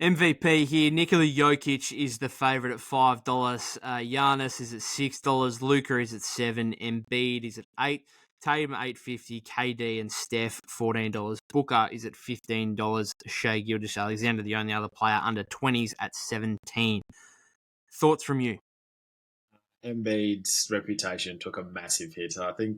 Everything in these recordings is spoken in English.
MVP here. Nikola Jokic is the favourite at $5. Giannis is at $6. Luka is at $7. Embiid is at $8. Tatum $8.50. KD and Steph $14. Booker is at $15. Shai Gilgeous-Alexander, the only other player under 20s, at $17. Thoughts from you? Embiid's reputation took a massive hit. I think,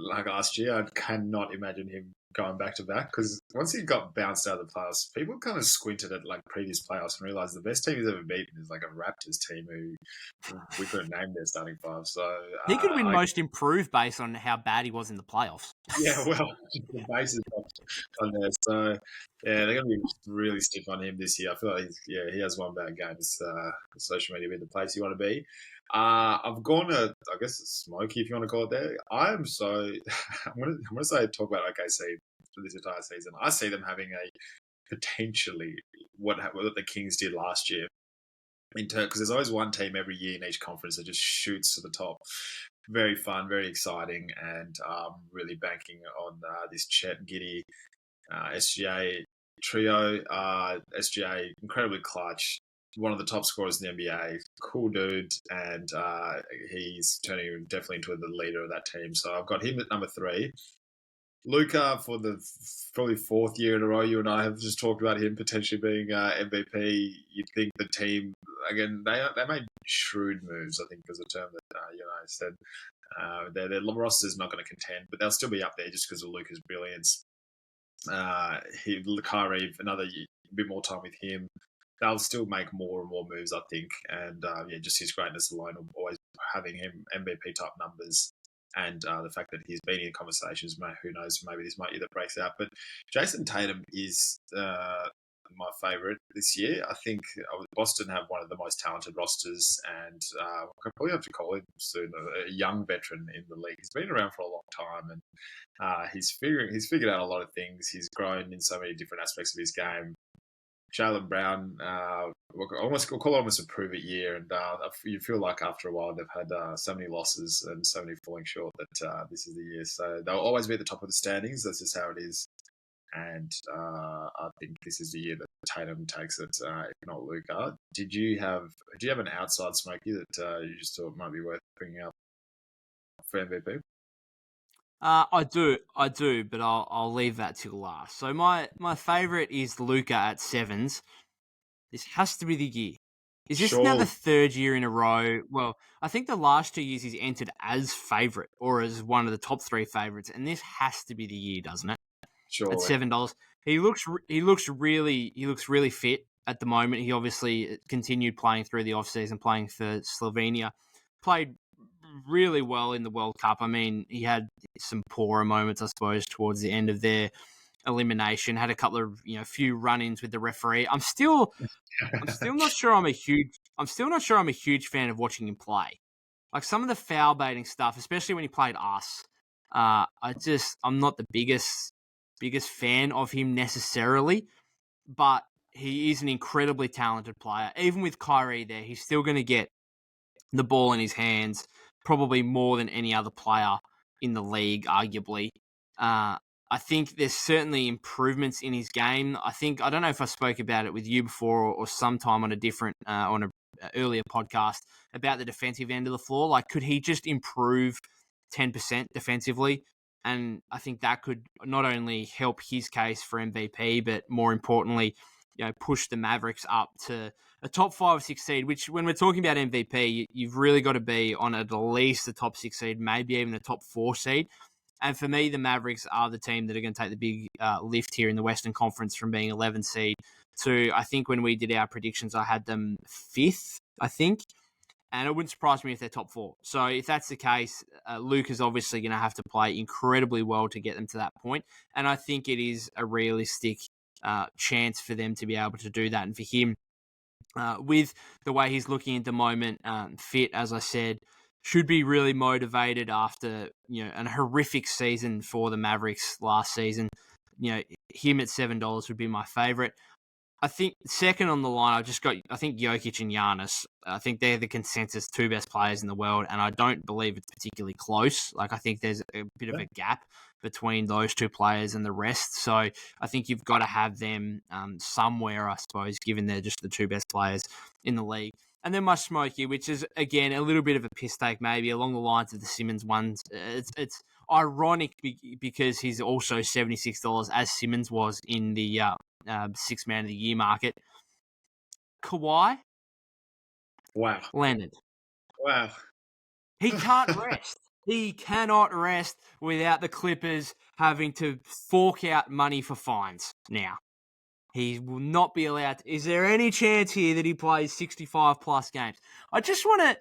like last year, I cannot imagine him going back to back because once he got bounced out of the playoffs, people kind of squinted at like previous playoffs and realized the best team he's ever beaten is like a Raptors team who we couldn't name their starting five. So He could win most improved based on how bad he was in the playoffs. yeah, well, the base is on there. So yeah, they're going to be really stiff on him this year. I feel like he has one bad game. It's social media being the place you want to be. I've gone to, I guess, smoky if you want to call it there. I am so, I'm going to say, talk about OKC for this entire season. I see them having a potentially what the Kings did last year. Because there's always one team every year in each conference that just shoots to the top. Very fun, very exciting, and really banking on this Chet Giddy SGA trio. SGA, incredibly clutch, one of the top scorers in the NBA, cool dude, and he's turning definitely into the leader of that team. So I've got him at number 3. Luka, for the probably 4th year in a row, you and I have just talked about him potentially being MVP. You'd think the team, again, they made shrewd moves, I think, is a term that said. Their roster's not going to contend, but they'll still be up there just because of Luka's brilliance. Kyrie, another bit more time with him. They'll still make more and more moves, I think. And just his greatness alone, always having him MVP type numbers. And the fact that he's been in conversations, who knows, maybe this might be that breaks out. But Jayson Tatum is my favourite this year. I think Boston have one of the most talented rosters, and I probably have to call him soon a young veteran in the league. He's been around for a long time, and he's figured out a lot of things. He's grown in so many different aspects of his game. Jaylen Brown, we'll call it almost a prove-it year, and you feel like after a while they've had so many losses and so many falling short that this is the year. So they'll always be at the top of the standings. That's just how it is. And I think this is the year that Tatum takes it, if not Luka. Do you have an outside smoky that you just thought might be worth bringing up for MVP? I do, but I'll leave that till last. So my favourite is Luka at 7s. This has to be the year. Is this now the 3rd year in a row? Well, I think the last 2 years he's entered as favourite or as one of the top 3 favourites, and this has to be the year, doesn't it? Sure. At $7, he looks really fit at the moment. He obviously continued playing through the offseason, playing for Slovenia, played really well in the World Cup. I mean, he had some poorer moments, I suppose, towards the end of their elimination. Had a couple of few run-ins with the referee. I'm still not sure I'm a huge fan of watching him play. Like some of the foul baiting stuff, especially when he played us. I'm not the biggest fan of him necessarily, but he is an incredibly talented player. Even with Kyrie there, he's still going to get the ball in his hands probably more than any other player in the league, arguably. I think there's certainly improvements in his game. I don't know if I spoke about it with you before or sometime on a different, on an earlier podcast about the defensive end of the floor. Like, could he just improve 10% defensively? And I think that could not only help his case for MVP, but more importantly, push the Mavericks up to a top 5 or 6 seed, which when we're talking about MVP, you've really got to be on at least the top 6 seed, maybe even a top 4 seed. And for me, the Mavericks are the team that are going to take the big lift here in the Western Conference from being 11 seed to, I think when we did our predictions, I had them 5th, I think. And it wouldn't surprise me if they're top 4. So if that's the case, Luke is obviously going to have to play incredibly well to get them to that point. And I think it is a realistic chance for them to be able to do that. And for him, with the way he's looking at the moment, fit, as I said, should be really motivated after a horrific season for the Mavericks last season. Him at $7 would be my favorite. I think second on the line, I think Jokic and Giannis. I think they're the consensus two best players in the world, and I don't believe it's particularly close. Like, I think there's a bit of a gap between those two players and the rest. So I think you've got to have them somewhere, I suppose, given they're just the two best players in the league. And then my smoky, which is, again, a little bit of a piss take, maybe along the lines of the Simmons ones. It's ironic because he's also $76 as Simmons was in the Sixth Man of the Year market. Kawhi Leonard. Wow. He can't rest. He cannot rest without the Clippers having to fork out money for fines now. He will not be allowed to. Is there any chance here that he plays 65 plus games? I just want to.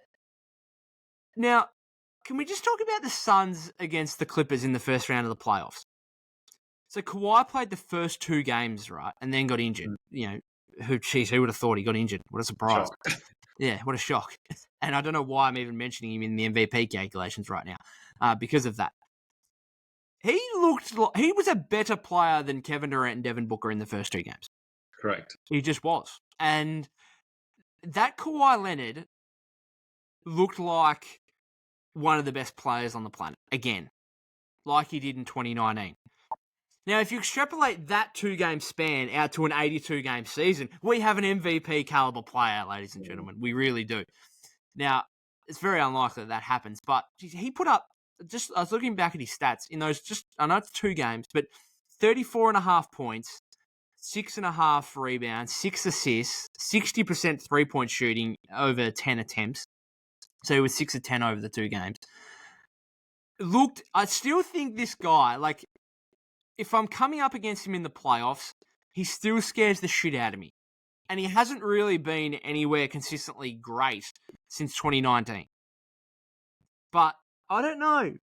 Now, can we just talk about the Suns against the Clippers in the first round of the playoffs? So Kawhi played the first 2 games, right, and then got injured. You know, who would have thought he got injured? What a surprise. Shock. Yeah, what a shock. And I don't know why I'm even mentioning him in the MVP calculations right now because of that. He was a better player than Kevin Durant and Devin Booker in the first 2 games. Correct. He just was. And that Kawhi Leonard looked like one of the best players on the planet, again, like he did in 2019. Now, if you extrapolate that 2-game span out to an 82-game season, we have an MVP caliber player, ladies and gentlemen. We really do. Now, it's very unlikely that happens, but he put up, I was looking back at his stats in those, I know it's 2 games, but 34.5 points, 6.5 rebounds, 6 assists, 60% 3-point shooting over 10 attempts. So he was 6 of 10 over the 2 games. I still think this guy, like, if I'm coming up against him in the playoffs, he still scares the shit out of me. And he hasn't really been anywhere consistently great since 2019. But I don't know.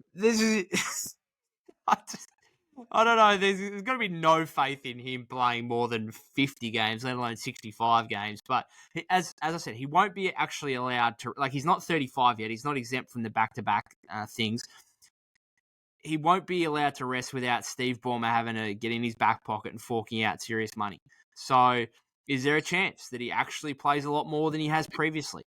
I don't know. There's got to be no faith in him playing more than 50 games, let alone 65 games. But as I said, he won't be actually allowed to. Like, he's not 35 yet. He's not exempt from the back-to-back things. He won't be allowed to rest without Steve Ballmer having to get in his back pocket and forking out serious money. So, is there a chance that he actually plays a lot more than he has previously?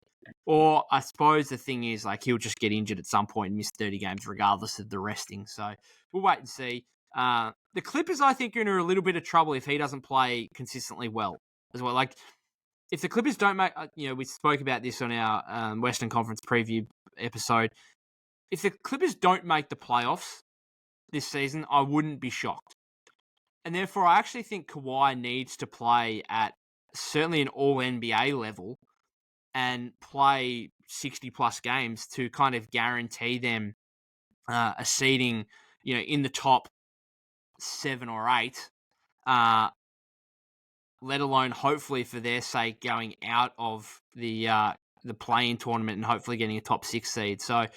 Or I suppose the thing is, like, he'll just get injured at some point and miss 30 games regardless of the resting. So, we'll wait and see. The Clippers, I think, are in a little bit of trouble if he doesn't play consistently well as well. Like, if the Clippers don't make, we spoke about this on our Western Conference preview episode. If the Clippers don't make the playoffs this season, I wouldn't be shocked. And therefore, I actually think Kawhi needs to play at certainly an all-NBA level and play 60-plus games to kind of guarantee them a seeding, in the top 7 or 8, let alone hopefully for their sake going out of the play-in tournament and hopefully getting a top 6 seed. So,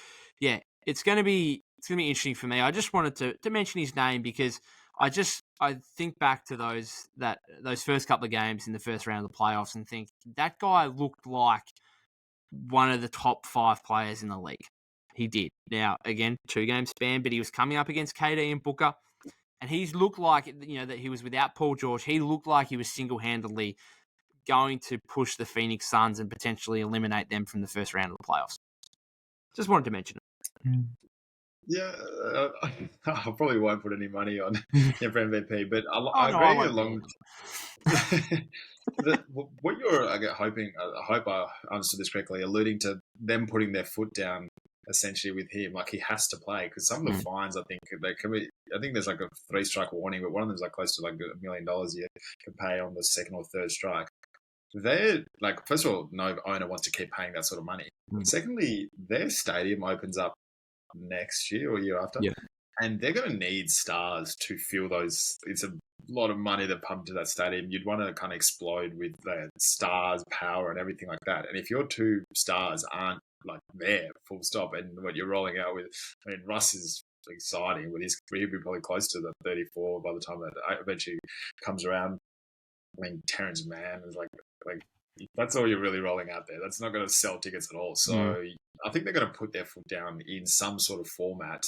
yeah, it's going to be interesting for me. I just wanted to mention his name because I think back to those first couple of games in the first round of the playoffs and think that guy looked like one of the top 5 players in the league. He did. Now, again, 2-game span, but he was coming up against KD and Booker, and he's looked like, that he was without Paul George. He looked like he was single-handedly going to push the Phoenix Suns and potentially eliminate them from the first round of the playoffs. Just wanted to mention it. Yeah, I probably won't put any money on him for MVP, but I agree what you're hoping, I hope I understood this correctly, alluding to them putting their foot down essentially with him, like he has to play because some of the fines, I think they can be. I think there's like a 3-strike warning, but one of them's like close to like $1 million you can pay on the 2nd or 3rd strike. They're like, first of all, no owner wants to keep paying that sort of money. Secondly, their stadium opens up next year or year after, and they're going to need stars to fill those. It's a lot of money to pump to that stadium. You'd want to kind of explode with the stars, power, and everything like that. And if your 2 stars aren't like there, full stop, and what you're rolling out with, I mean, Russ is exciting, but he'll be probably close to the 34 by the time that eventually comes around. I mean, Terrence Mann is like that's all you're really rolling out there. That's not going to sell tickets at all. So I think they're going to put their foot down in some sort of format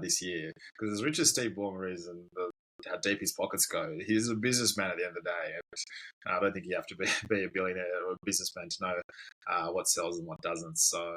this year because as rich as Steve Ballmer is and the how deep his pockets go. He's a businessman at the end of the day. I don't think you have to be a billionaire or a businessman to know what sells and what doesn't. So